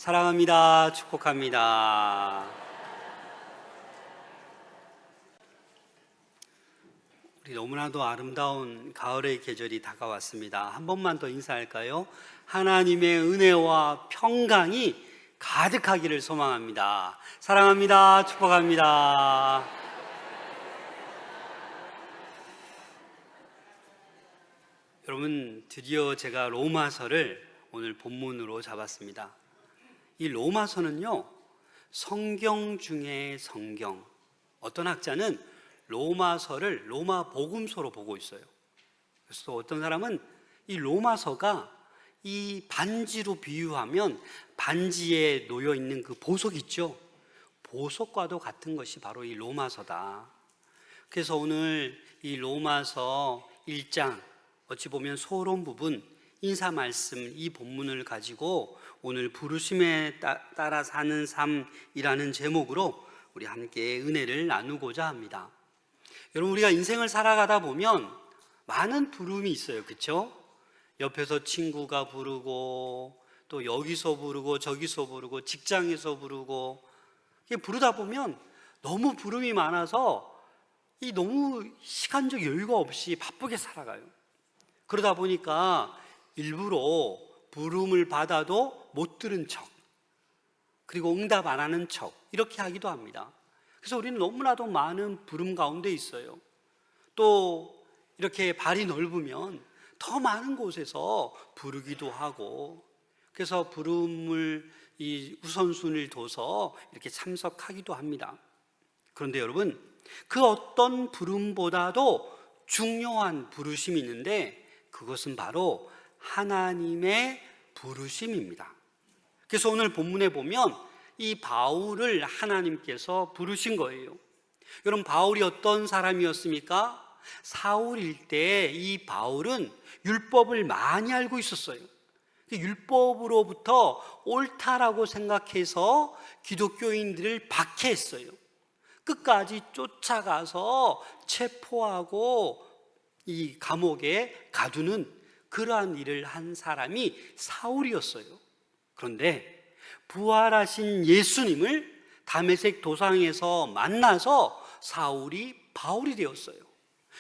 사랑합니다. 축복합니다. 우리 너무나도 아름다운 가을의 계절이 다가왔습니다. 한 번만 더 인사할까요? 하나님의 은혜와 평강이 가득하기를 소망합니다. 사랑합니다. 축복합니다. 여러분, 드디어 제가 로마서를 오늘 본문으로 잡았습니다. 이 로마서는요, 성경 중에 성경. 어떤 학자는 로마서를 로마 복음서로 보고 있어요. 그래서 어떤 사람은 이 로마서가 이 반지로 비유하면 반지에 놓여 있는 그 보석 있죠? 보석과도 같은 것이 바로 이 로마서다. 그래서 오늘 이 로마서 1장, 어찌 보면 소론 부분, 인사 말씀, 이 본문을 가지고 오늘 부르심에 따라 사는 삶이라는 제목으로 우리 함께 은혜를 나누고자 합니다. 여러분, 우리가 인생을 살아가다 보면 많은 부름이 있어요. 그렇죠? 옆에서 친구가 부르고, 또 여기서 부르고 저기서 부르고 직장에서 부르고, 이게 부르다 보면 너무 부름이 많아서 이 너무 시간적 여유가 없이 바쁘게 살아가요. 그러다 보니까 일부러 부름을 받아도 못 들은 척, 그리고 응답 안 하는 척, 이렇게 하기도 합니다. 그래서 우리는 너무나도 많은 부름 가운데 있어요. 또 이렇게 발이 넓으면 더 많은 곳에서 부르기도 하고, 그래서 부름을 이 우선순위를 둬서 이렇게 참석하기도 합니다. 그런데 여러분, 그 어떤 부름보다도 중요한 부르심이 있는데 그것은 바로 하나님의 부르심입니다. 그래서 오늘 본문에 보면 이 바울을 하나님께서 부르신 거예요. 여러분, 바울이 어떤 사람이었습니까? 사울일 때 이 바울은 율법을 많이 알고 있었어요. 율법으로부터 옳다라고 생각해서 기독교인들을 박해했어요. 끝까지 쫓아가서 체포하고 이 감옥에 가두는 그러한 일을 한 사람이 사울이었어요. 그런데 부활하신 예수님을 다메섹 도상에서 만나서 사울이 바울이 되었어요.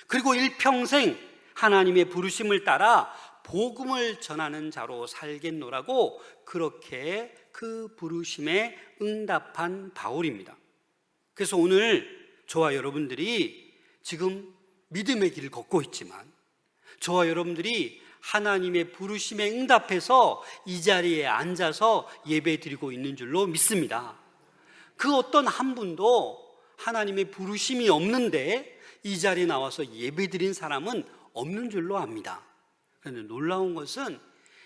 그리고 일평생 하나님의 부르심을 따라 복음을 전하는 자로 살겠노라고 그렇게 그 부르심에 응답한 바울입니다. 그래서 오늘 저와 여러분들이 지금 믿음의 길을 걷고 있지만, 저와 여러분들이 하나님의 부르심에 응답해서 이 자리에 앉아서 예배 드리고 있는 줄로 믿습니다. 그 어떤 한 분도 하나님의 부르심이 없는데 이 자리에 나와서 예배 드린 사람은 없는 줄로 압니다. 그런데 놀라운 것은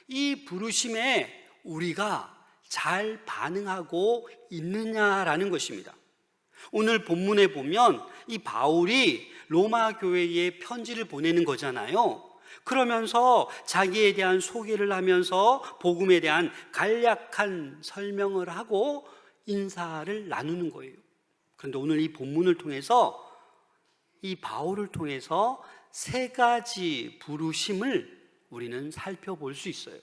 이 부르심에 우리가 잘 반응하고 있느냐라는 것입니다. 오늘 본문에 보면 이 바울이 로마 교회에 편지를 보내는 거잖아요. 그러면서 자기에 대한 소개를 하면서 복음에 대한 간략한 설명을 하고 인사를 나누는 거예요. 그런데 오늘 이 본문을 통해서 이 바울을 통해서 세 가지 부르심을 우리는 살펴볼 수 있어요.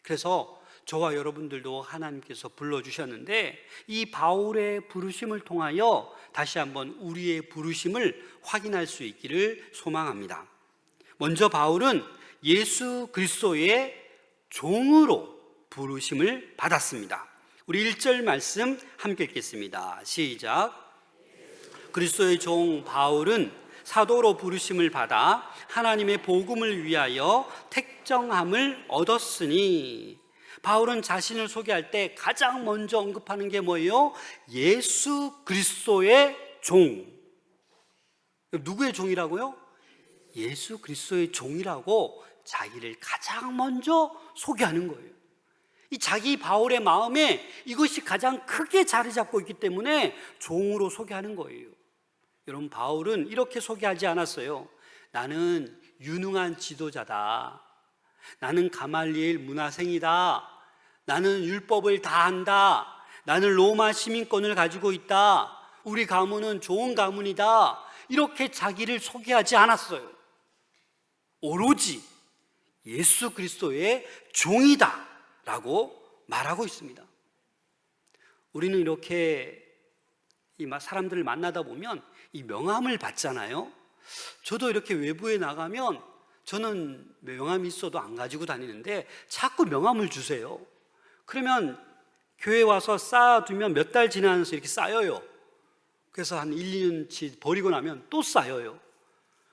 그래서 저와 여러분들도 하나님께서 불러주셨는데 이 바울의 부르심을 통하여 다시 한번 우리의 부르심을 확인할 수 있기를 소망합니다. 먼저 바울은 예수 그리스도의 종으로 부르심을 받았습니다. 우리 1절 말씀 함께 읽겠습니다. 시작. 그리스도의 종 바울은 사도로 부르심을 받아 하나님의 복음을 위하여 택정함을 얻었으니. 바울은 자신을 소개할 때 가장 먼저 언급하는 게 뭐예요? 예수 그리스도의 종. 누구의 종이라고요? 예수 그리스도의 종이라고 자기를 가장 먼저 소개하는 거예요. 이 자기 바울의 마음에 이것이 가장 크게 자리 잡고 있기 때문에 종으로 소개하는 거예요. 여러분, 바울은 이렇게 소개하지 않았어요. 나는 유능한 지도자다. 나는 가말리엘 문화생이다. 나는 율법을 다 안다. 나는 로마 시민권을 가지고 있다. 우리 가문은 좋은 가문이다. 이렇게 자기를 소개하지 않았어요. 오로지 예수 그리스도의 종이다 라고 말하고 있습니다. 우리는 이렇게 사람들을 만나다 보면 이 명함을 받잖아요. 저도 이렇게 외부에 나가면 저는 명함이 있어도 안 가지고 다니는데 자꾸 명함을 주세요. 그러면 교회 와서 쌓아두면 몇 달 지나면서 이렇게 쌓여요. 그래서 한 1, 2년치 버리고 나면 또 쌓여요.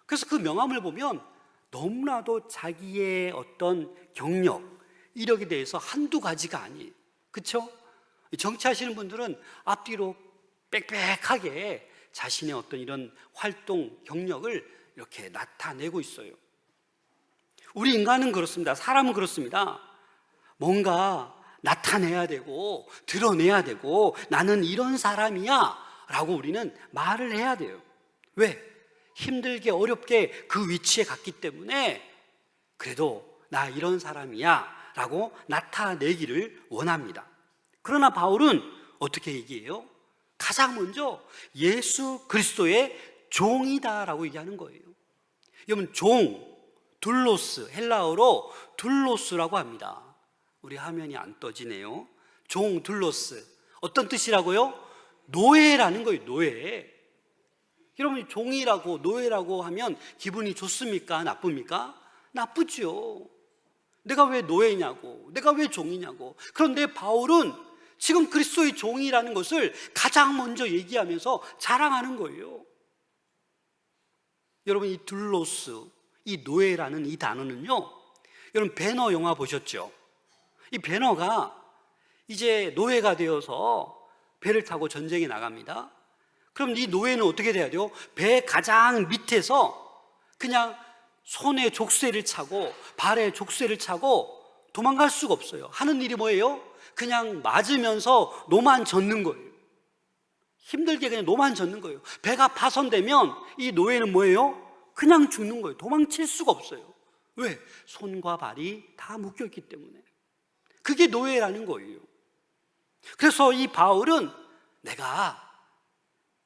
그래서 그 명함을 보면 너무나도 자기의 어떤 경력, 이력에 대해서 한두 가지가 아니에요. 그렇죠? 정치하시는 분들은 앞뒤로 빽빽하게 자신의 어떤 이런 활동, 경력을 이렇게 나타내고 있어요. 우리 인간은 그렇습니다. 사람은 그렇습니다. 뭔가 나타내야 되고 드러내야 되고 나는 이런 사람이야 라고 우리는 말을 해야 돼요. 왜? 힘들게 어렵게 그 위치에 갔기 때문에 그래도 나 이런 사람이야 라고 나타내기를 원합니다. 그러나 바울은 어떻게 얘기해요? 가장 먼저 예수 그리스도의 종이다라고 얘기하는 거예요. 여러분, 종, 둘로스, 헬라어로 둘로스라고 합니다. 우리 화면이 안 떠지네요. 종, 둘로스. 어떤 뜻이라고요? 노예라는 거예요. 노예. 여러분, 종이라고 노예라고 하면 기분이 좋습니까? 나쁩니까? 나쁘죠. 내가 왜 노예냐고, 내가 왜 종이냐고. 그런데 바울은 지금 그리스도의 종이라는 것을 가장 먼저 얘기하면서 자랑하는 거예요. 여러분, 이 둘로스, 이 노예라는 이 단어는요, 여러분 배너 영화 보셨죠? 이 배너가 이제 노예가 되어서 배를 타고 전쟁에 나갑니다. 그럼 이 노예는 어떻게 돼야 돼요? 배 가장 밑에서 그냥 손에 족쇄를 차고 발에 족쇄를 차고 도망갈 수가 없어요. 하는 일이 뭐예요? 그냥 맞으면서 노만 젓는 거예요. 힘들게 그냥 노만 젓는 거예요. 배가 파손되면 이 노예는 뭐예요? 그냥 죽는 거예요. 도망칠 수가 없어요. 왜? 손과 발이 다 묶여있기 때문에. 그게 노예라는 거예요. 그래서 이 바울은 내가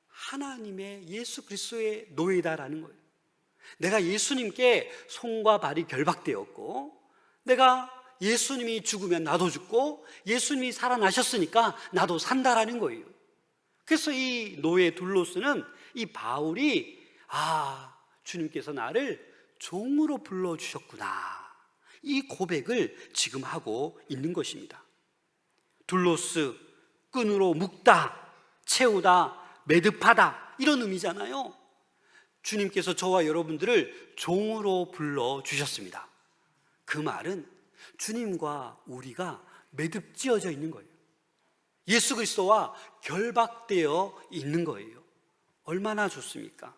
하나님의 예수 그리스도의 노예다라는 거예요. 내가 예수님께 손과 발이 결박되었고, 내가 예수님이 죽으면 나도 죽고 예수님이 살아나셨으니까 나도 산다라는 거예요. 그래서 이 노예 둘로스는 이 바울이 주님께서 나를 종으로 불러주셨구나, 이 고백을 지금 하고 있는 것입니다. 둘로스, 끈으로 묶다, 채우다, 매듭하다, 이런 의미잖아요. 주님께서 저와 여러분들을 종으로 불러주셨습니다. 그 말은 주님과 우리가 매듭지어져 있는 거예요. 예수 그리스도와 결박되어 있는 거예요. 얼마나 좋습니까?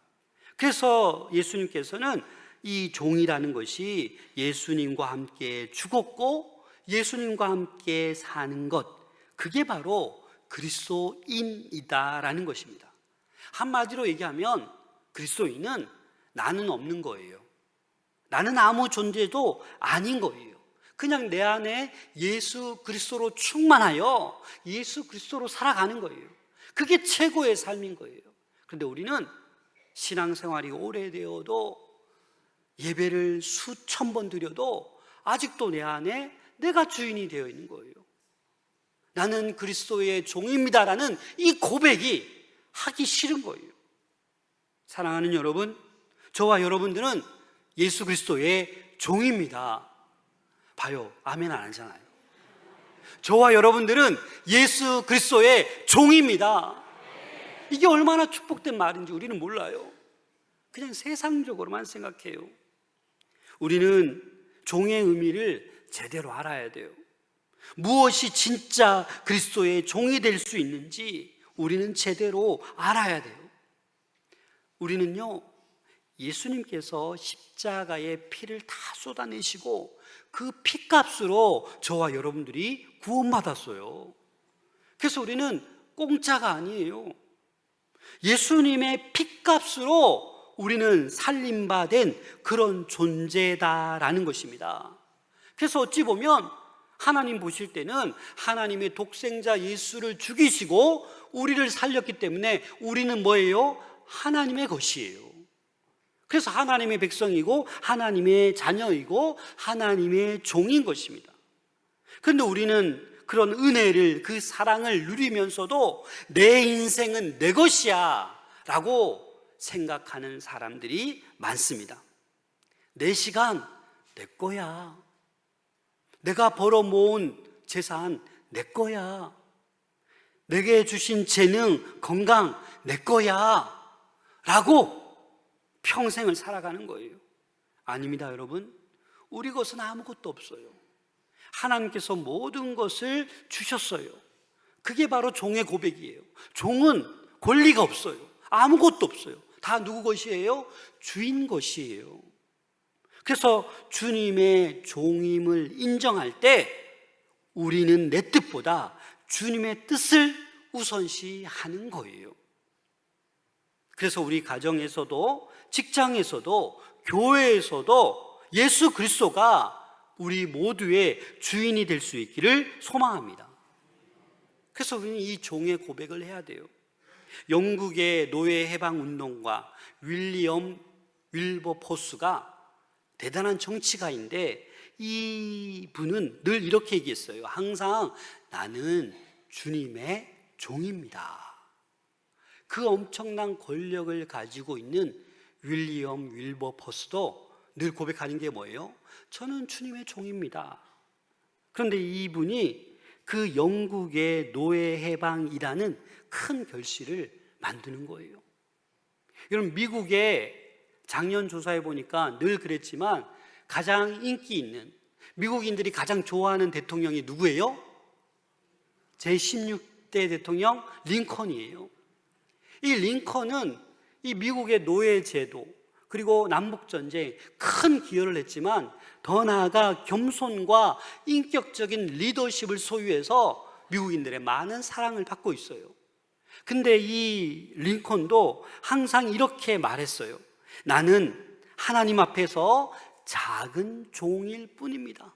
그래서 예수님께서는 이 종이라는 것이 예수님과 함께 죽었고 예수님과 함께 사는 것, 그게 바로 그리스도인이다라는 것입니다. 한마디로 얘기하면 그리스도인은 나는 없는 거예요. 나는 아무 존재도 아닌 거예요. 그냥 내 안에 예수 그리스도로 충만하여 예수 그리스도로 살아가는 거예요. 그게 최고의 삶인 거예요. 그런데 우리는 신앙생활이 오래되어도 예배를 수천 번 드려도 아직도 내 안에 내가 주인이 되어 있는 거예요. 나는 그리스도의 종입니다라는 이 고백이 하기 싫은 거예요. 사랑하는 여러분, 저와 여러분들은 예수 그리스도의 종입니다. 봐요, 아멘 안 하잖아요. 저와 여러분들은 예수 그리스도의 종입니다. 이게 얼마나 축복된 말인지 우리는 몰라요. 그냥 세상적으로만 생각해요. 우리는 종의 의미를 제대로 알아야 돼요. 무엇이 진짜 그리스도의 종이 될 수 있는지 우리는 제대로 알아야 돼요. 우리는요, 예수님께서 십자가의 피를 다 쏟아내시고 그 피값으로 저와 여러분들이 구원받았어요. 그래서 우리는 공짜가 아니에요. 예수님의 피값으로 우리는 살림받은 그런 존재다라는 것입니다. 그래서 어찌 보면 하나님 보실 때는 하나님의 독생자 예수를 죽이시고 우리를 살렸기 때문에 우리는 뭐예요? 하나님의 것이에요. 그래서 하나님의 백성이고 하나님의 자녀이고 하나님의 종인 것입니다. 그런데 우리는 그런 은혜를, 그 사랑을 누리면서도 내 인생은 내 것이야 라고 생각하는 사람들이 많습니다. 내 시간 내 거야. 내가 벌어 모은 재산 내 거야. 내게 주신 재능, 건강 내 거야 라고 평생을 살아가는 거예요. 아닙니다, 여러분. 우리 것은 아무것도 없어요. 하나님께서 모든 것을 주셨어요. 그게 바로 종의 고백이에요. 종은 권리가 없어요. 아무것도 없어요. 다 누구 것이에요? 주인 것이에요. 그래서 주님의 종임을 인정할 때 우리는 내 뜻보다 주님의 뜻을 우선시하는 거예요. 그래서 우리 가정에서도, 직장에서도, 교회에서도 예수 그리스도가 우리 모두의 주인이 될 수 있기를 소망합니다. 그래서 우리는 이 종의 고백을 해야 돼요. 영국의 노예 해방 운동가 윌리엄 윌버포스가 대단한 정치가인데, 이 분은 늘 이렇게 얘기했어요. 항상 나는 주님의 종입니다. 그 엄청난 권력을 가지고 있는 윌리엄 윌버포스도 늘 고백하는 게 뭐예요? 저는 주님의 종입니다. 그런데 이분이 그 영국의 노예 해방이라는 큰 결실을 만드는 거예요. 여러분, 미국의 작년 조사해 보니까 늘 그랬지만 가장 인기 있는, 미국인들이 가장 좋아하는 대통령이 누구예요? 제16대 대통령 링컨이에요. 이 링컨은 이 미국의 노예제도, 그리고 남북전쟁 큰 기여를 했지만 더 나아가 겸손과 인격적인 리더십을 소유해서 미국인들의 많은 사랑을 받고 있어요. 근데 이 링컨도 항상 이렇게 말했어요. 나는 하나님 앞에서 작은 종일 뿐입니다.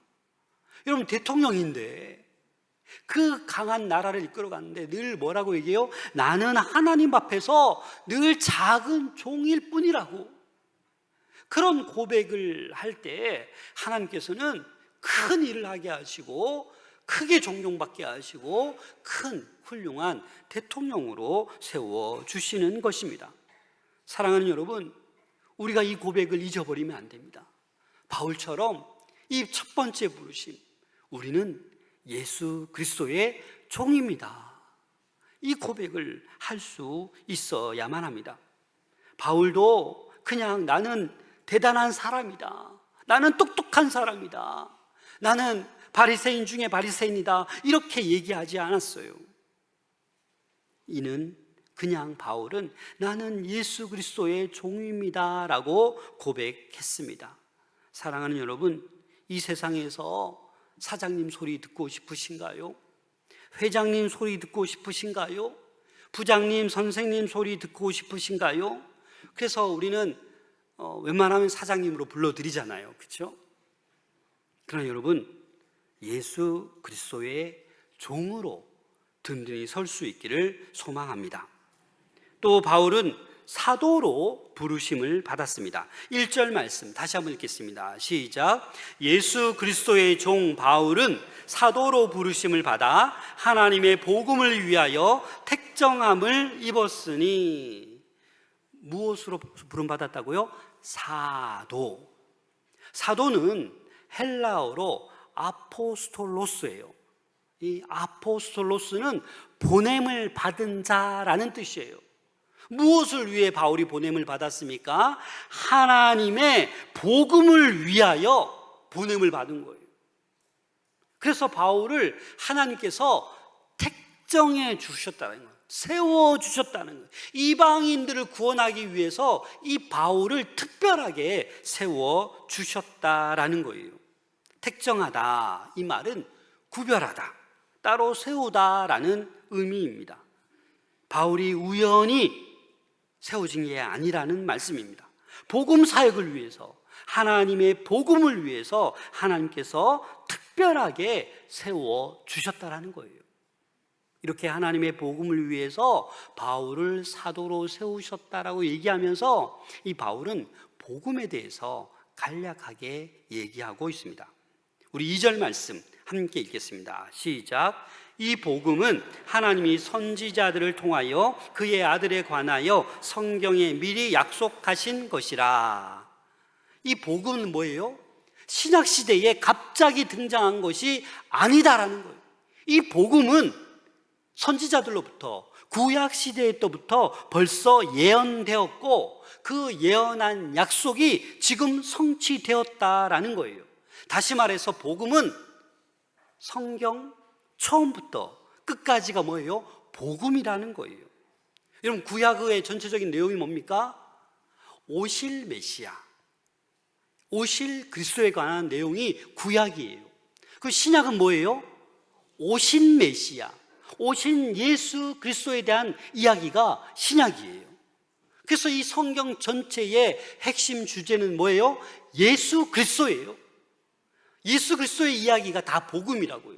여러분, 대통령인데, 그 강한 나라를 이끌어갔는데 늘 뭐라고 얘기해요? 나는 하나님 앞에서 늘 작은 종일 뿐이라고. 그런 고백을 할 때 하나님께서는 큰 일을 하게 하시고 크게 존경받게 하시고 큰 훌륭한 대통령으로 세워주시는 것입니다. 사랑하는 여러분, 우리가 이 고백을 잊어버리면 안 됩니다. 바울처럼 이 첫 번째 부르심, 우리는 예수 그리스도의 종입니다. 이 고백을 할 수 있어야만 합니다. 바울도 그냥 나는 대단한 사람이다, 나는 똑똑한 사람이다, 나는 바리새인 중에 바리새인이다, 이렇게 얘기하지 않았어요. 이는 그냥 바울은 나는 예수 그리스도의 종입니다 라고 고백했습니다. 사랑하는 여러분, 이 세상에서 사장님 소리 듣고 싶으신가요? 회장님 소리 듣고 싶으신가요? 부장님, 선생님 소리 듣고 싶으신가요? 그래서 우리는 웬만하면 사장님으로 불러드리잖아요, 그렇죠? 그러나 여러분, 예수 그리스도의 종으로 든든히 설 수 있기를 소망합니다. 또 바울은 사도로 부르심을 받았습니다. 1절 말씀 다시 한번 읽겠습니다. 시작. 예수 그리스도의 종 바울은 사도로 부르심을 받아 하나님의 복음을 위하여 택정함을 입었으니. 무엇으로 부름받았다고요? 사도. 사도는 헬라어로 아포스톨로스예요. 이 아포스톨로스는 보냄을 받은 자라는 뜻이에요. 무엇을 위해 바울이 보냄을 받았습니까? 하나님의 복음을 위하여 보냄을 받은 거예요. 그래서 바울을 하나님께서 택정해 주셨다는 거예요. 세워주셨다는 거예요. 이방인들을 구원하기 위해서 이 바울을 특별하게 세워주셨다라는 거예요. 택정하다, 이 말은 구별하다, 따로 세우다라는 의미입니다. 바울이 우연히 세워진 게 아니라는 말씀입니다. 복음 사역을 위해서, 하나님의 복음을 위해서 하나님께서 특별하게 세워주셨다라는 거예요. 이렇게 하나님의 복음을 위해서 바울을 사도로 세우셨다라고 얘기하면서 이 바울은 복음에 대해서 간략하게 얘기하고 있습니다. 우리 2절 말씀 함께 읽겠습니다. 시작. 이 복음은 하나님이 선지자들을 통하여 그의 아들에 관하여 성경에 미리 약속하신 것이라. 이 복음은 뭐예요? 신약시대에 갑자기 등장한 것이 아니다라는 거예요. 이 복음은 선지자들로부터 구약시대 때부터 벌써 예언되었고 그 예언한 약속이 지금 성취되었다라는 거예요. 다시 말해서 복음은 성경 처음부터 끝까지가 뭐예요? 복음이라는 거예요. 여러분, 구약의 전체적인 내용이 뭡니까? 오실 메시아, 오실 그리스도에 관한 내용이 구약이에요. 그 신약은 뭐예요? 오신 메시아, 오신 예수 그리스도에 대한 이야기가 신약이에요. 그래서 이 성경 전체의 핵심 주제는 뭐예요? 예수 그리스도예요. 예수 그리스도의 이야기가 다 복음이라고요.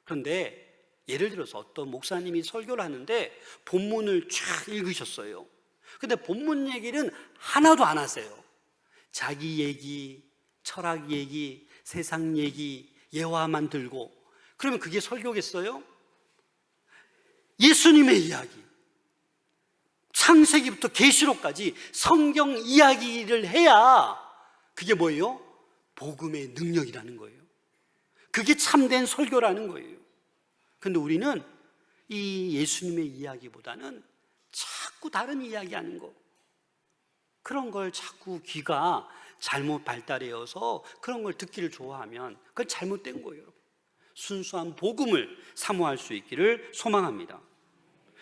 그런데 예를 들어서 어떤 목사님이 설교를 하는데 본문을 쫙 읽으셨어요. 근데 본문 얘기는 하나도 안 하세요. 자기 얘기, 철학 얘기, 세상 얘기, 예화만 들고. 그러면 그게 설교겠어요? 예수님의 이야기, 창세기부터 계시록까지 성경 이야기를 해야 그게 뭐예요? 복음의 능력이라는 거예요. 그게 참된 설교라는 거예요. 그런데 우리는 이 예수님의 이야기보다는 자꾸 다른 이야기 하는 거, 그런 걸 자꾸 귀가 잘못 발달해서 그런 걸 듣기를 좋아하면 그건 잘못된 거예요. 순수한 복음을 사모할 수 있기를 소망합니다.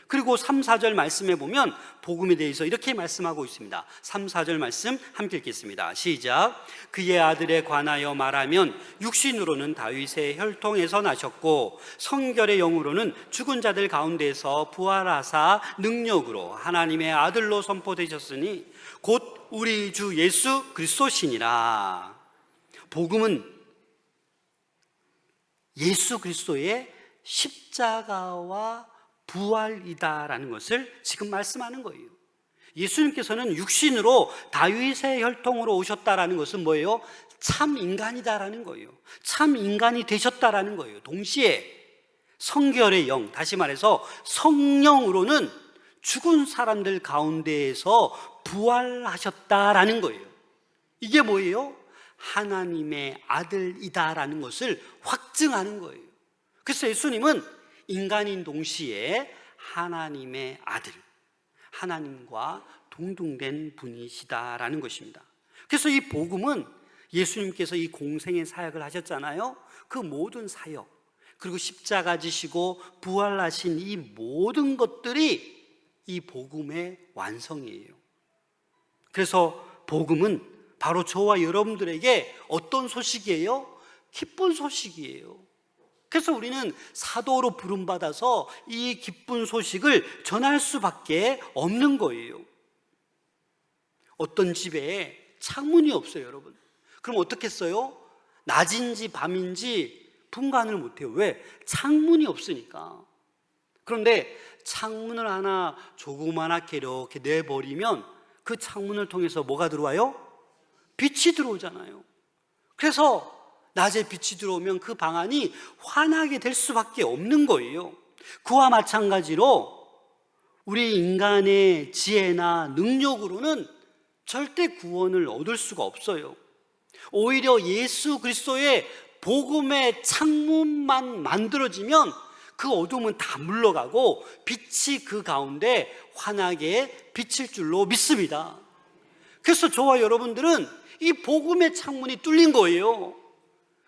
그리고 3, 4절 말씀에 보면 복음에 대해서 이렇게 말씀하고 있습니다. 3, 4절 말씀 함께 읽겠습니다. 시작. 그의 아들에 관하여 말하면 육신으로는 다윗의 혈통에서 나셨고 성결의 영으로는 죽은 자들 가운데서 부활하사 능력으로 하나님의 아들로 선포되셨으니 곧 우리 주 예수 그리스도시니라. 복음은 예수 그리스도의 십자가와 부활이다라는 것을 지금 말씀하는 거예요. 예수님께서는 육신으로 다윗의 혈통으로 오셨다라는 것은 뭐예요? 참 인간이다라는 거예요. 참 인간이 되셨다라는 거예요. 동시에 성결의 영, 다시 말해서 성령으로는 죽은 사람들 가운데에서 부활하셨다라는 거예요. 이게 뭐예요? 하나님의 아들이다라는 것을 확증하는 거예요. 그래서 예수님은 인간인 동시에 하나님의 아들, 하나님과 동등된 분이시다라는 것입니다. 그래서 이 복음은 예수님께서 이 공생의 사역을 하셨잖아요. 그 모든 사역, 그리고 십자가 지시고 부활하신 이 모든 것들이 이 복음의 완성이에요. 그래서 복음은 바로 저와 여러분들에게 어떤 소식이에요? 기쁜 소식이에요. 그래서 우리는 사도로 부름받아서 이 기쁜 소식을 전할 수밖에 없는 거예요. 어떤 집에 창문이 없어요, 여러분. 그럼 어떻겠어요? 낮인지 밤인지 분간을 못해요. 왜? 창문이 없으니까. 그런데 창문을 하나 조그맣게 이렇게 내버리면 그 창문을 통해서 뭐가 들어와요? 빛이 들어오잖아요. 그래서 낮에 빛이 들어오면 그 방 안이 환하게 될 수밖에 없는 거예요. 그와 마찬가지로 우리 인간의 지혜나 능력으로는 절대 구원을 얻을 수가 없어요. 오히려 예수 그리스도의 복음의 창문만 만들어지면 그 어둠은 다 물러가고 빛이 그 가운데 환하게 비칠 줄로 믿습니다. 그래서 저와 여러분들은 이 복음의 창문이 뚫린 거예요.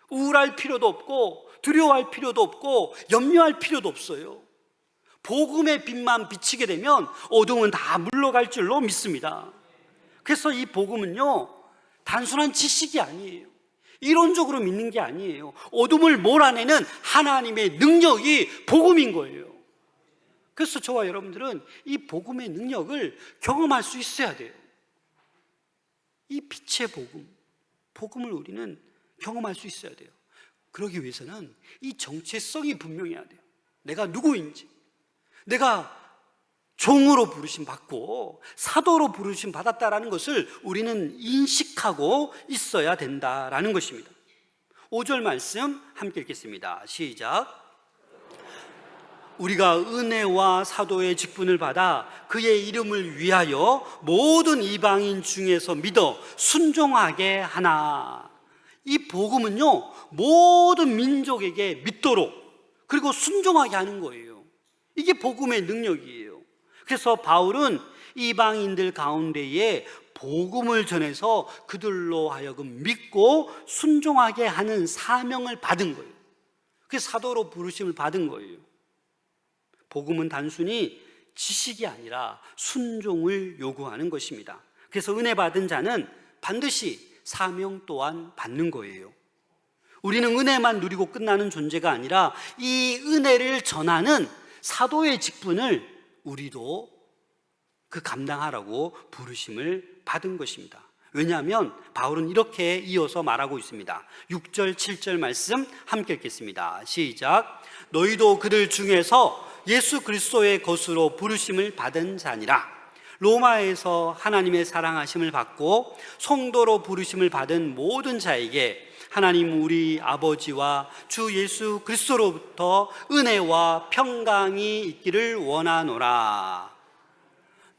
우울할 필요도 없고 두려워할 필요도 없고 염려할 필요도 없어요. 복음의 빛만 비치게 되면 어둠은 다 물러갈 줄로 믿습니다. 그래서 이 복음은요, 단순한 지식이 아니에요. 이론적으로 믿는 게 아니에요. 어둠을 몰아내는 하나님의 능력이 복음인 거예요. 그래서 저와 여러분들은 이 복음의 능력을 경험할 수 있어야 돼요. 이 빛의 복음을 우리는 경험할 수 있어야 돼요. 그러기 위해서는 이 정체성이 분명해야 돼요. 내가 누구인지, 내가 종으로 부르심 받고 사도로 부르심 받았다라는 것을 우리는 인식하고 있어야 된다라는 것입니다. 5절 말씀 함께 읽겠습니다. 시작. 우리가 은혜와 사도의 직분을 받아 그의 이름을 위하여 모든 이방인 중에서 믿어 순종하게 하나. 이 복음은요, 모든 민족에게 믿도록 그리고 순종하게 하는 거예요. 이게 복음의 능력이에요. 그래서 바울은 이방인들 가운데에 복음을 전해서 그들로 하여금 믿고 순종하게 하는 사명을 받은 거예요. 그래서 사도로 부르심을 받은 거예요. 복음은 단순히 지식이 아니라 순종을 요구하는 것입니다. 그래서 은혜 받은 자는 반드시 사명 또한 받는 거예요. 우리는 은혜만 누리고 끝나는 존재가 아니라 이 은혜를 전하는 사도의 직분을 우리도 그 감당하라고 부르심을 받은 것입니다. 왜냐하면 바울은 이렇게 이어서 말하고 있습니다. 6절 7절 말씀 함께 읽겠습니다. 시작. 너희도 그들 중에서 예수 그리스도의 것으로 부르심을 받은 자니라. 로마에서 하나님의 사랑하심을 받고 성도로 부르심을 받은 모든 자에게 하나님 우리 아버지와 주 예수 그리스도로부터 은혜와 평강이 있기를 원하노라.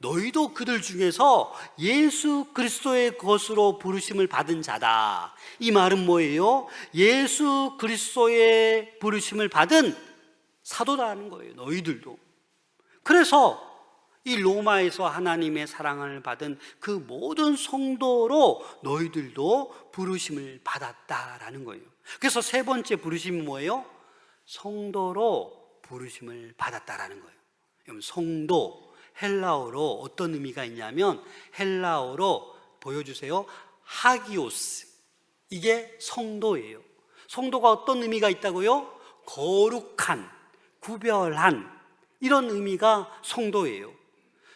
너희도 그들 중에서 예수 그리스도의 것으로 부르심을 받은 자다. 이 말은 뭐예요? 예수 그리스도의 부르심을 받은 사도라는 거예요. 너희들도. 그래서 이 로마에서 하나님의 사랑을 받은 그 모든 성도로 너희들도 부르심을 받았다라는 거예요. 그래서 세 번째 부르심이 뭐예요? 성도로 부르심을 받았다라는 거예요. 여러분, 성도 헬라어로 어떤 의미가 있냐면 헬라어로 보여주세요. 하기오스. 이게 성도예요. 성도가 어떤 의미가 있다고요? 거룩한, 구별한, 이런 의미가 성도예요.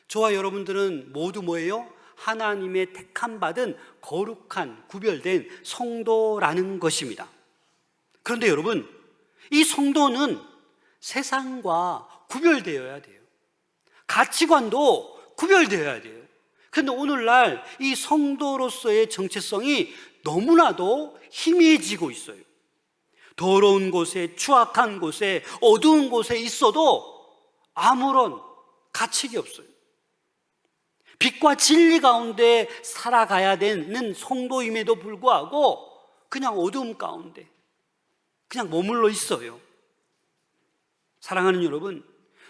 저와 여러분들은 모두 뭐예요? 하나님의 택함받은 거룩한, 구별된 성도라는 것입니다. 그런데 여러분, 이 성도는 세상과 구별되어야 돼요. 가치관도 구별되어야 돼요. 그런데 오늘날 이 성도로서의 정체성이 너무나도 희미해지고 있어요. 더러운 곳에, 추악한 곳에, 어두운 곳에 있어도 아무런 가책이 없어요. 빛과 진리 가운데 살아가야 되는 성도임에도 불구하고 그냥 어두움 가운데 그냥 머물러 있어요. 사랑하는 여러분,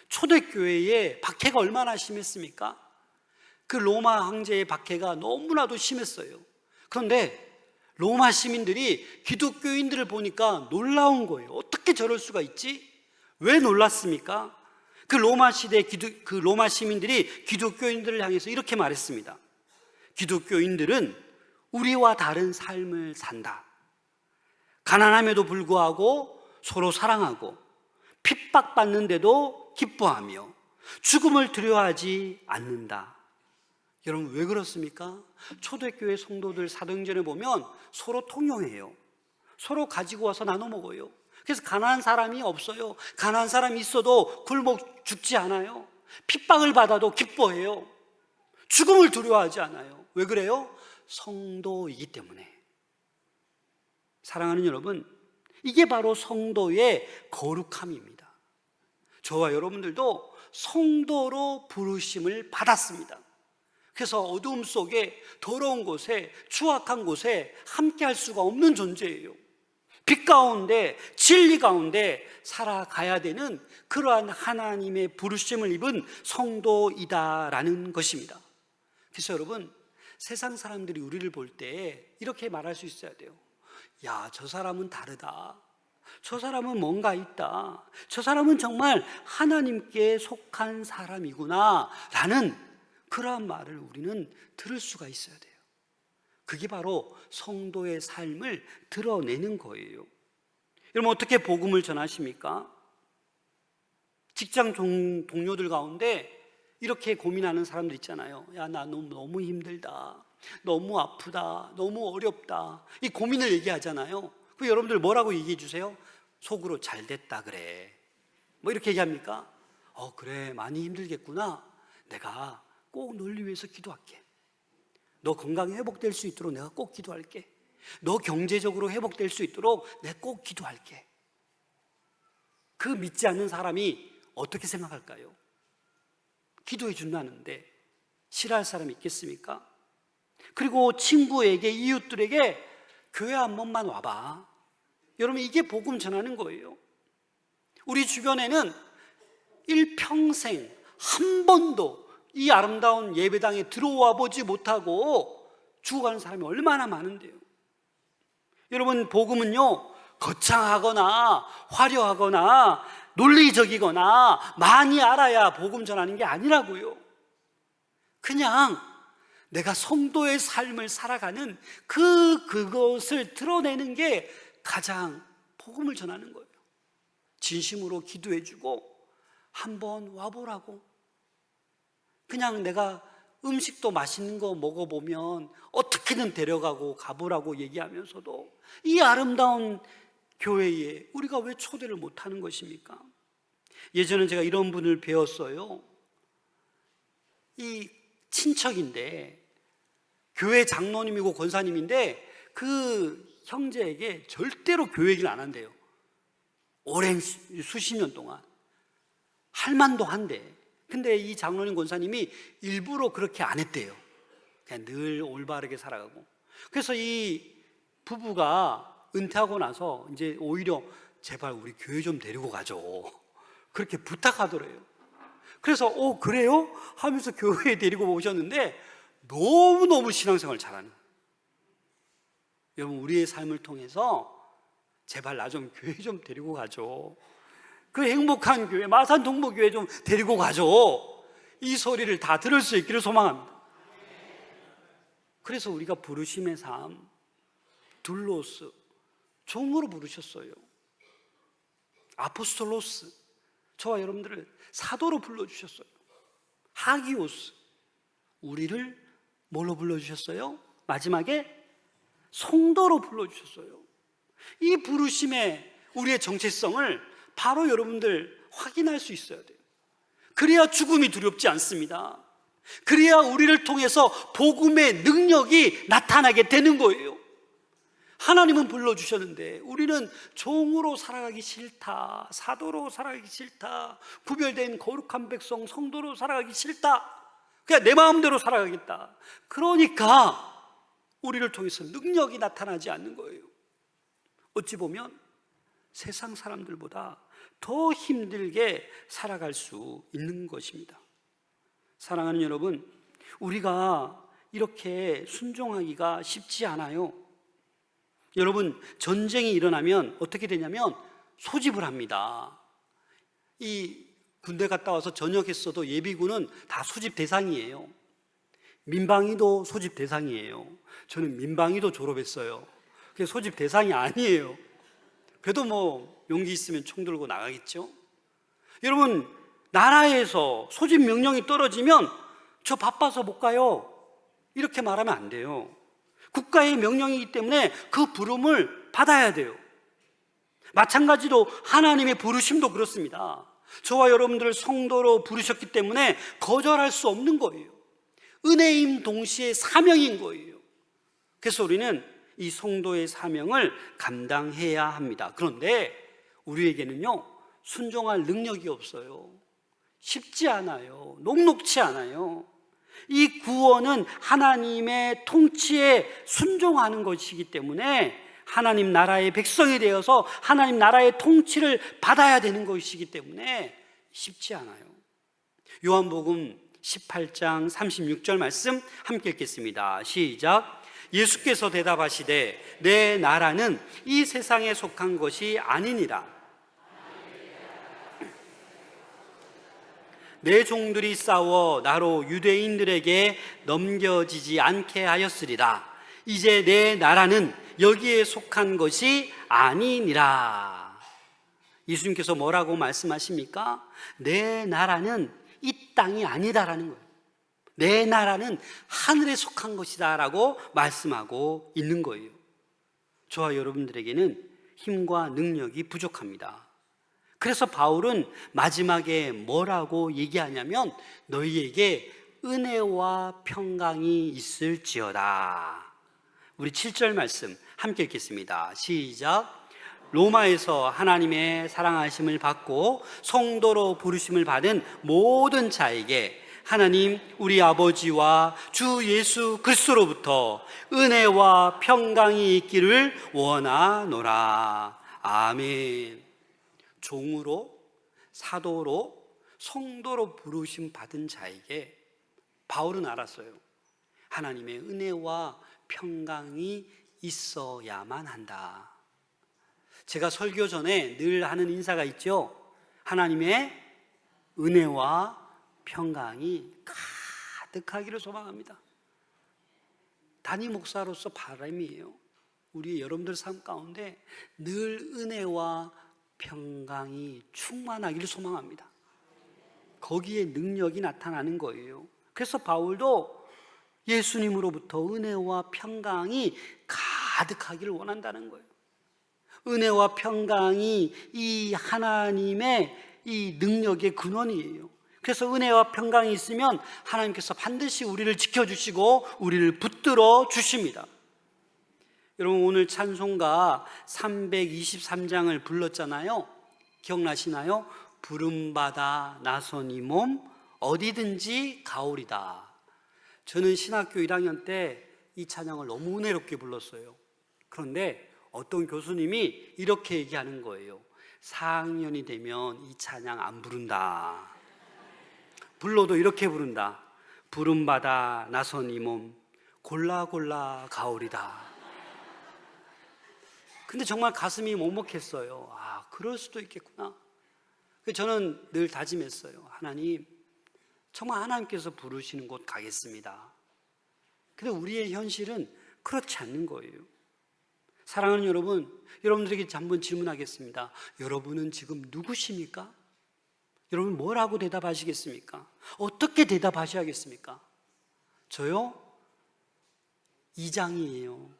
초대교회의 박해가 얼마나 심했습니까? 그 로마 황제의 박해가 너무나도 심했어요. 그런데 로마 시민들이 기독교인들을 보니까 놀라운 거예요. 어떻게 저럴 수가 있지? 왜 놀랐습니까? 그 로마 시대 그 로마 시민들이 기독교인들을 향해서 이렇게 말했습니다. 기독교인들은 우리와 다른 삶을 산다. 가난함에도 불구하고 서로 사랑하고 핍박받는데도 기뻐하며 죽음을 두려워하지 않는다. 여러분, 왜 그렇습니까? 초대교회 성도들 사도행전에 보면 서로 통용해요. 서로 가지고 와서 나눠 먹어요. 그래서 가난한 사람이 없어요. 가난한 사람이 있어도 굶어 죽지 않아요. 핍박을 받아도 기뻐해요. 죽음을 두려워하지 않아요. 왜 그래요? 성도이기 때문에. 사랑하는 여러분, 이게 바로 성도의 거룩함입니다. 저와 여러분들도 성도로 부르심을 받았습니다. 그래서 어두움 속에, 더러운 곳에, 추악한 곳에 함께 할 수가 없는 존재예요. 빛 가운데, 진리 가운데 살아가야 되는 그러한 하나님의 부르심을 입은 성도이다라는 것입니다. 그래서 여러분, 세상 사람들이 우리를 볼 때 이렇게 말할 수 있어야 돼요. 야, 저 사람은 다르다. 저 사람은 뭔가 있다. 저 사람은 정말 하나님께 속한 사람이구나 라는 그러한 말을 우리는 들을 수가 있어야 돼요. 그게 바로 성도의 삶을 드러내는 거예요. 여러분, 어떻게 복음을 전하십니까? 직장 동료들 가운데 이렇게 고민하는 사람들 있잖아요. 야, 나 너무 힘들다. 너무 아프다. 너무 어렵다. 이 고민을 얘기하잖아요. 그 여러분들 뭐라고 얘기해 주세요? 속으로 잘 됐다 그래. 뭐 이렇게 얘기합니까? 그래, 많이 힘들겠구나. 내가 꼭 널리 위해서 기도할게. 너 건강이 회복될 수 있도록 내가 꼭 기도할게. 너 경제적으로 회복될 수 있도록 내가 꼭 기도할게. 그 믿지 않는 사람이 어떻게 생각할까요? 기도해 준다는데 싫어할 사람이 있겠습니까? 그리고 친구에게, 이웃들에게 교회 한 번만 와봐. 여러분, 이게 복음 전하는 거예요. 우리 주변에는 일평생 한 번도 이 아름다운 예배당에 들어와 보지 못하고 죽어가는 사람이 얼마나 많은데요. 여러분, 복음은요, 거창하거나 화려하거나 논리적이거나 많이 알아야 복음 전하는 게 아니라고요. 그냥 내가 성도의 삶을 살아가는 그것을 드러내는 게 가장 복음을 전하는 거예요. 진심으로 기도해주고 한번 와보라고. 그냥 내가 음식도 맛있는 거 먹어보면 어떻게든 데려가고 가보라고 얘기하면서도 이 아름다운 교회에 우리가 왜 초대를 못하는 것입니까? 예전에 제가 이런 분을 배웠어요. 이 친척인데 교회 장로님이고 권사님인데 그 형제에게 절대로 교회 얘기를 안 한대요. 오랜 수십 년 동안 할 만도 한데, 근데 이 장로님 권사님이 일부러 그렇게 안 했대요. 그냥 늘 올바르게 살아가고. 그래서 이 부부가 은퇴하고 나서 이제 오히려 제발 우리 교회 좀 데리고 가죠, 그렇게 부탁하더래요. 그래서 그래요? 하면서 교회에 데리고 오셨는데 너무너무 신앙생활 잘하는. 여러분, 우리의 삶을 통해서 제발 나 좀 교회 좀 데리고 가죠, 그 행복한 교회 마산 동부교회 좀 데리고 가죠, 이 소리를 다 들을 수 있기를 소망합니다. 그래서 우리가 부르심의 삶, 둘로스, 종으로 부르셨어요. 아포스톨로스, 저와 여러분들을 사도로 불러주셨어요. 하기오스, 우리를 뭘로 불러주셨어요? 마지막에 성도로 불러주셨어요. 이 부르심의 우리의 정체성을 바로 여러분들 확인할 수 있어야 돼요. 그래야 죽음이 두렵지 않습니다. 그래야 우리를 통해서 복음의 능력이 나타나게 되는 거예요. 하나님은 불러주셨는데 우리는 종으로 살아가기 싫다, 사도로 살아가기 싫다, 구별된 거룩한 백성 성도로 살아가기 싫다, 그냥 내 마음대로 살아가겠다. 그러니까 우리를 통해서 능력이 나타나지 않는 거예요. 어찌 보면 세상 사람들보다 더 힘들게 살아갈 수 있는 것입니다. 사랑하는 여러분, 우리가 이렇게 순종하기가 쉽지 않아요. 여러분, 전쟁이 일어나면 어떻게 되냐면 소집을 합니다. 이 군대 갔다 와서 전역했어도 예비군은 다 소집 대상이에요. 민방위도 소집 대상이에요. 저는 민방위도 졸업했어요. 그게 소집 대상이 아니에요. 그래도 뭐 용기 있으면 총 들고 나가겠죠. 여러분, 나라에서 소집 명령이 떨어지면 저 바빠서 못 가요, 이렇게 말하면 안 돼요. 국가의 명령이기 때문에 그 부름을 받아야 돼요. 마찬가지로 하나님의 부르심도 그렇습니다. 저와 여러분들을 성도로 부르셨기 때문에 거절할 수 없는 거예요. 은혜임 동시에 사명인 거예요. 그래서 우리는 이 성도의 사명을 감당해야 합니다. 그런데 우리에게는요, 순종할 능력이 없어요. 쉽지 않아요. 녹록치 않아요. 이 구원은 하나님의 통치에 순종하는 것이기 때문에 하나님 나라의 백성이 되어서 하나님 나라의 통치를 받아야 되는 것이기 때문에 쉽지 않아요. 요한복음 18장 36절 말씀 함께 읽겠습니다. 시작. 예수께서 대답하시되 내 나라는 이 세상에 속한 것이 아니니라. 내 종들이 싸워 나로 유대인들에게 넘겨지지 않게 하였으리라. 이제 내 나라는 여기에 속한 것이 아니니라. 예수님께서 뭐라고 말씀하십니까? 내 나라는 이 땅이 아니다라는 거예요. 내 나라는 하늘에 속한 것이다 라고 말씀하고 있는 거예요. 저와 여러분들에게는 힘과 능력이 부족합니다. 그래서 바울은 마지막에 뭐라고 얘기하냐면 너희에게 은혜와 평강이 있을지어다. 우리 7절 말씀 함께 읽겠습니다. 시작. 로마에서 하나님의 사랑하심을 받고 성도로 부르심을 받은 모든 자에게 하나님 우리 아버지와 주 예수 그리스도로부터 은혜와 평강이 있기를 원하노라. 아멘. 종으로, 사도로, 성도로 부르심 받은 자에게 바울은 알았어요. 하나님의 은혜와 평강이 있어야만 한다. 제가 설교 전에 늘 하는 인사가 있죠. 하나님의 은혜와 평강이 가득하기를 소망합니다. 담임 목사로서 바람이에요. 우리 여러분들 삶 가운데 늘 은혜와 평강이 충만하기를 소망합니다. 거기에 능력이 나타나는 거예요. 그래서 바울도 예수님으로부터 은혜와 평강이 가득하기를 원한다는 거예요. 은혜와 평강이 이 하나님의 이 능력의 근원이에요. 그래서 은혜와 평강이 있으면 하나님께서 반드시 우리를 지켜주시고 우리를 붙들어 주십니다. 여러분, 오늘 찬송가 323장을 불렀잖아요. 기억나시나요? 부름받아 나선 이 몸 어디든지 가오리다. 저는 신학교 1학년 때 이 찬양을 너무 은혜롭게 불렀어요. 그런데 어떤 교수님이 이렇게 얘기하는 거예요. 4학년이 되면 이 찬양 안 부른다. 불러도 이렇게 부른다. 부름받아 나선 이 몸 골라 골라 가오리다. 근데 정말 가슴이 먹먹했어요. 아, 그럴 수도 있겠구나. 저는 늘 다짐했어요. 하나님, 정말 하나님께서 부르시는 곳 가겠습니다. 근데 우리의 현실은 그렇지 않는 거예요. 사랑하는 여러분, 여러분들에게 한번 질문하겠습니다. 여러분은 지금 누구십니까? 여러분 뭐라고 대답하시겠습니까? 어떻게 대답하셔야겠습니까? 저요? 이장이에요.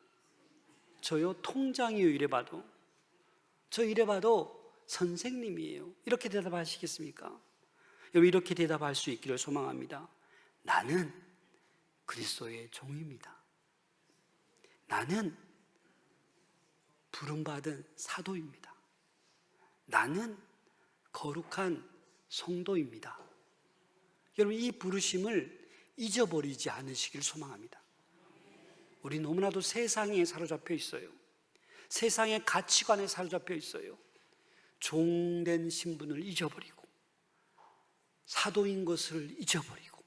저요? 통장이에요. 이래봐도. 저 이래봐도 선생님이에요. 이렇게 대답하시겠습니까? 여러분 이렇게 대답할 수 있기를 소망합니다. 나는 그리스도의 종입니다. 나는 부름받은 사도입니다. 나는 거룩한 성도입니다. 여러분 이 부르심을 잊어버리지 않으시길 소망합니다. 우리 너무나도 세상에 사로잡혀 있어요. 세상의 가치관에 사로잡혀 있어요. 종된 신분을 잊어버리고 사도인 것을 잊어버리고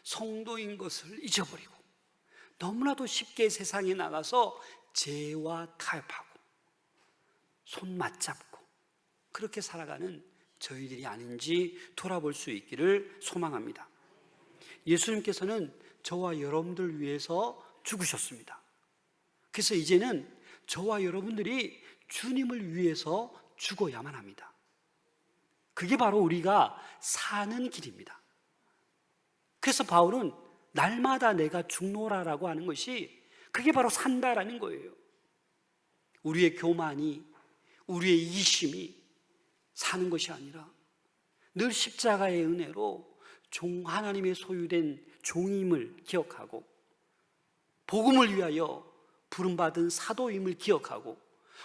성도인 것을 잊어버리고 너무나도 쉽게 세상에 나가서 죄와 타협하고 손 맞잡고 그렇게 살아가는 저희들이 아닌지 돌아볼 수 있기를 소망합니다. 예수님께서는 저와 여러분들 위해서 죽으셨습니다. 그래서 이제는 저와 여러분들이 주님을 위해서 죽어야만 합니다. 그게 바로 우리가 사는 길입니다. 그래서 바울은 날마다 내가 죽노라라고 하는 것이 그게 바로 산다라는 거예요. 우리의 교만이, 우리의 이기심이 사는 것이 아니라 늘 십자가의 은혜로 하나님의 소유된 종임을 기억하고 복음을 위하여 부름받은 사도임을 기억하고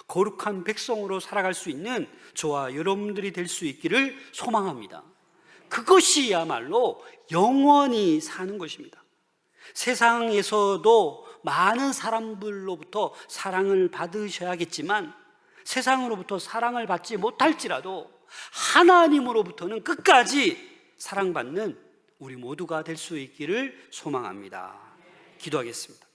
거룩한 백성으로 살아갈 수 있는 저와 여러분들이 될 수 있기를 소망합니다. 그것이야말로 영원히 사는 것입니다. 세상에서도 많은 사람들로부터 사랑을 받으셔야겠지만 세상으로부터 사랑을 받지 못할지라도 하나님으로부터는 끝까지 사랑받는 우리 모두가 될 수 있기를 소망합니다. 기도하겠습니다.